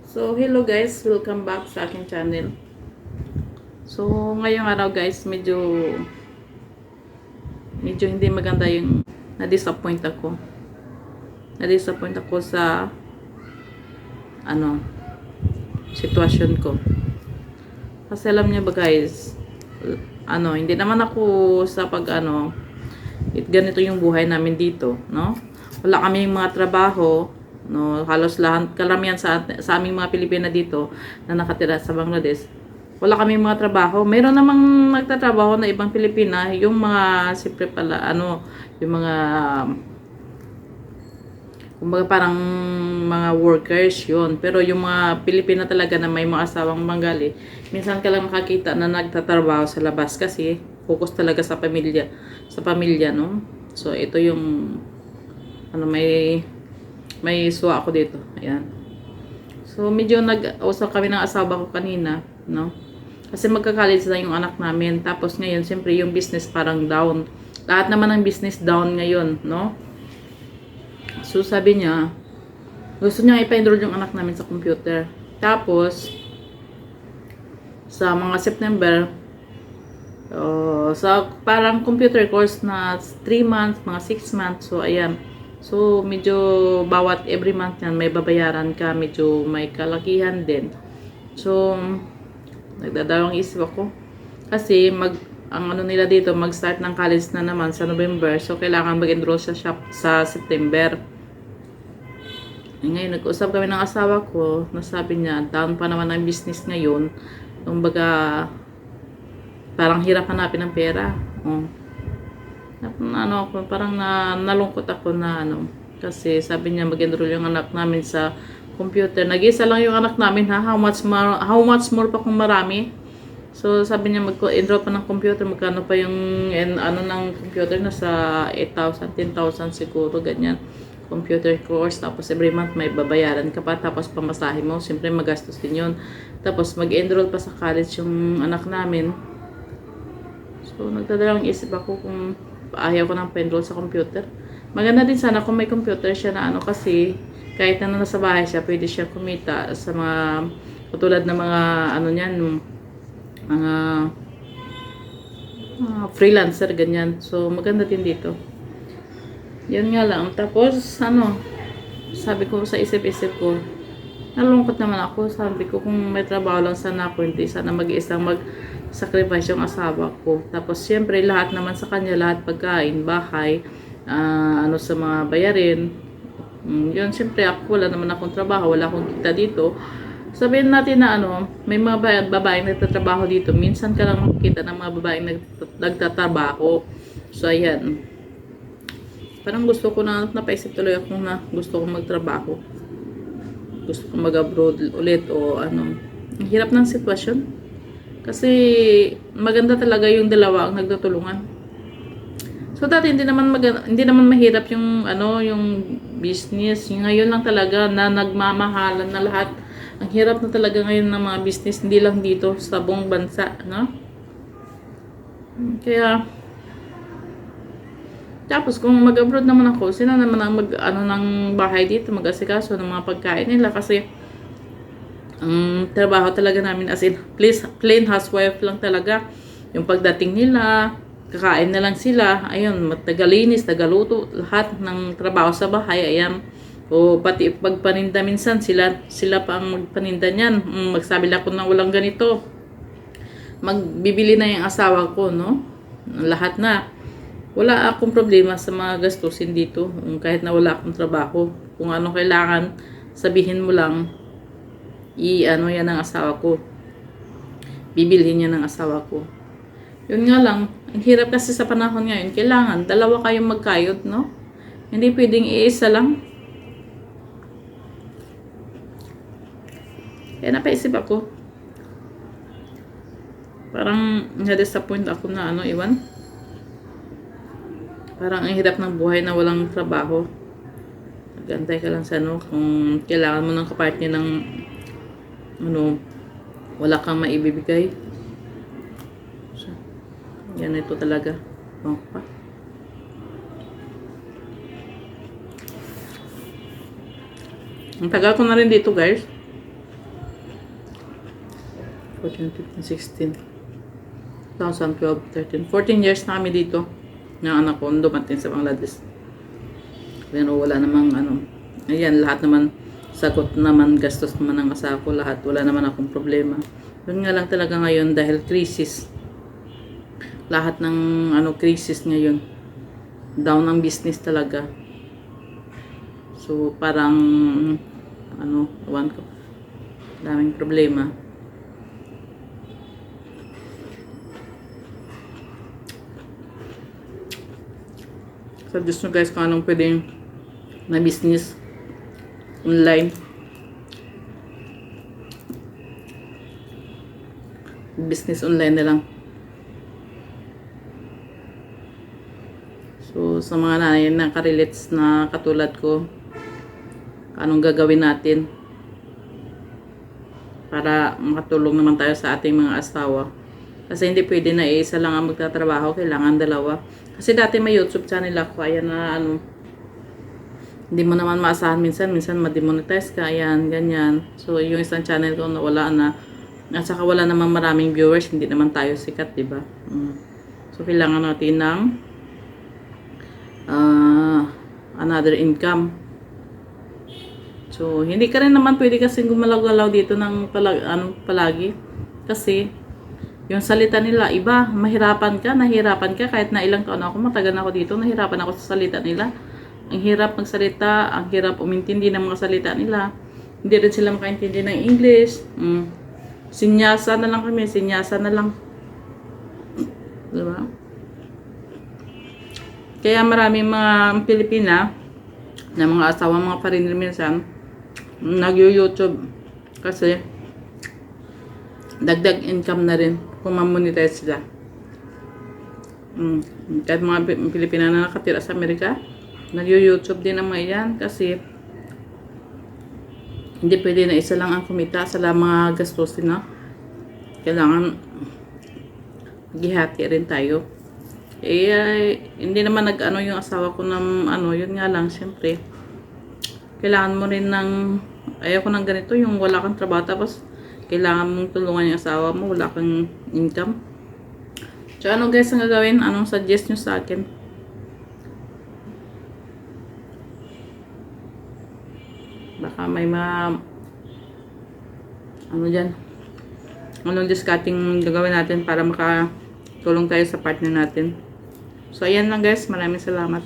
So, hello guys, welcome back sa aking channel. So, ngayong araw guys, medyo hindi maganda yung na-disappoint ako. Na-disappoint ako sa ano, sitwasyon ko. Kasi alam niyo ba guys, hindi naman ako sa ganito yung buhay namin dito, no? Wala kaming mga trabaho, no? Halos lahat, karamihan sa aming mga Pilipina dito na nakatira sa Bangladesh. Wala kaming mga trabaho. Mayroon namang nagtatrabaho na ibang Pilipina, yung mga siyempre pala, yung mga kumbaga parang mga workers yun. Pero yung mga Pilipina talaga na may mga asawang Bengali, minsan ka lang makakita na nagtatrabaho sa labas kasi focus talaga sa pamilya, no? So, ito yung, may suwa ako dito. Ayan. So, medyo nag-usap kami ng asawa ko kanina, no? Kasi magka-college na yung anak namin. Tapos ngayon, siyempre yung business parang down. Lahat naman ng business down ngayon, no? So, sabi niya, gusto niya ipa-enroll yung anak namin sa computer. Tapos, sa mga September, sa parang computer course na 3 months, mga 6 months. So, ayan. So, medyo bawat every month yan, may babayaran ka. Medyo may kalakihan din. So, nagdadalawang isip ako. Kasi, ang ano nila dito, mag-start ng college na naman sa November. So, kailangan mag-enroll sa September. Ngayon, nag-usap kami ng asawa ko, nasabi niya, down pa naman ang business ngayon. Kumbaga, parang hirap hanapin ng pera. Parang nalungkot ako na kasi sabi niya mag-enroll yung anak namin sa computer. Nag-isa lang yung anak namin ha, how much more pa kung marami. So, sabi niya mag-enroll pa ng computer, magkano pa yung ng computer, nasa 8,000, 10,000 siguro, ganyan. Computer course, tapos every month may babayaran ka pa, tapos pamasahe mo, siyempre magastos din yun. Tapos mag-enroll pa sa college yung anak namin. So, nagdadalawang isip ako kung ayaw ko nang pa-enroll sa computer. Maganda din sana kung may computer siya na kasi kahit na nasa bahay siya, pwede siya kumita sa mga katulad ng mga mga freelancer, ganyan. So, maganda din dito. Yan nga lang. Tapos, sabi ko sa isip-isip ko, nalungkot naman ako. Sabi ko, kung may trabaho lang sana ako, hindi sana mag-iisang mag-sacrifice yung asawa ko. Tapos, siyempre, lahat naman sa kanya, lahat pagkain, bahay, sa mga bayarin. Yun, siyempre, ako, wala naman akong trabaho, wala akong kita dito. Sabihin natin na may mga babaeng nagtatrabaho dito. Minsan ka lang makikita ng mga babaeng nagtatrabaho. So, ayan. Parang gusto ko napaisip tuloy ako na gusto kong magtrabaho. Gusto kong mag-abroad ulit o Ang hirap ng sitwasyon. Kasi maganda talaga yung dalawa ang nagtutulungan. So dati hindi naman mahirap yung yung business. Yung ngayon lang talaga na nagmamahalan na lahat. Ang hirap na talaga ngayon ng mga business, hindi lang dito sa buong bansa, no? Kaya tapos kung mag-abroad naman ako, sino naman ang ng bahay dito, mag-asikaso ng mga pagkain nila kasi ang trabaho talaga namin as in plain housewife lang talaga. Yung pagdating nila, kakain na lang sila, ayun, tagalinis, tagaluto, lahat ng trabaho sa bahay, ayan. O pati pagpaninda minsan, sila pa ang magpaninda niyan. Magsabi lang ako na walang ganito. Magbibili na yung asawa ko, no? Lahat na. Wala akong problema sa mga gastusin dito. Kahit na wala akong trabaho. Kung ano kailangan, sabihin mo lang, yan ng asawa ko. Bibilhin niya ng asawa ko. Yun nga lang, ang hirap kasi sa panahon ngayon, kailangan, dalawa kayong magkayod, no? Hindi pwedeng iisa lang. Kaya napaisip ako. Parang na-disappoint ako na iwan. Parang ang hirap ng buhay na walang trabaho. Nag-antay ka lang sa kung kailangan mo ng kapartner ng wala kang maibibigay. So, yan ito talaga. Ang tagal ko na rin dito, guys. 14, 15, 16, 2012, 13. 14 years na kami dito. Ng anak ko, dumating sa Bangladesh. Pero wala namang ayan, lahat naman, sagot naman, gastos naman ng asawa ko, lahat. Wala naman akong problema. Yun nga lang talaga ngayon, dahil crisis. Lahat ng crisis ngayon. Down ang business talaga. So, parang, ewan ko, daming problema. Suggest nyo guys kung anong pwedeng na business online. Business online na lang. So, sa mga nanay na karelates na katulad ko, anong gagawin natin para makatulong naman tayo sa ating mga asawa. Kasi hindi pwede na isa lang ang magtatrabaho, kailangan dalawa. Kasi dati may YouTube channel ako, ayan na hindi mo naman maasahan minsan ma-demonetize ka, ayan, ganyan. So, yung isang channel ko nawala na, at saka wala naman maraming viewers, hindi naman tayo sikat, diba? So, kailangan natin ng another income. So, hindi ka rin naman pwede kasing gumalaw-galaw dito ng palagi. Kasi, yung salita nila, iba, nahirapan ka, kahit na ilang taon ako, matagal na ako dito, nahirapan ako sa salita nila. Ang hirap magsalita, ang hirap umintindi ng mga salita nila. Hindi rin sila makaintindi ng English. Sinyasa na lang kami, sinyasa na lang. Diba? Kaya maraming mga Pilipina, na mga asawa, mga foreigner minsan, nag-YouTube. Kasi, dagdag income na rin kung ma-monetize sila. Kahit mga Pilipina na nakatira sa Amerika, nag-YouTube din ang mga yan kasi hindi pwede na isa lang ang kumita sa mga gastusin na. Kailangan maghihati rin tayo. Hindi naman yung asawa ko ng yun nga lang, syempre. Kailangan mo rin ayaw ko ng ganito, yung wala kang trabaho, tapos kailangan mong tulungan yung asawa mo, wala kang income. So, guys ang gagawin? Anong suggest nyo sa akin? Baka may dyan. Anong discarding gagawin natin para makatulong tayo sa partner natin. So, ayan lang guys. Maraming salamat.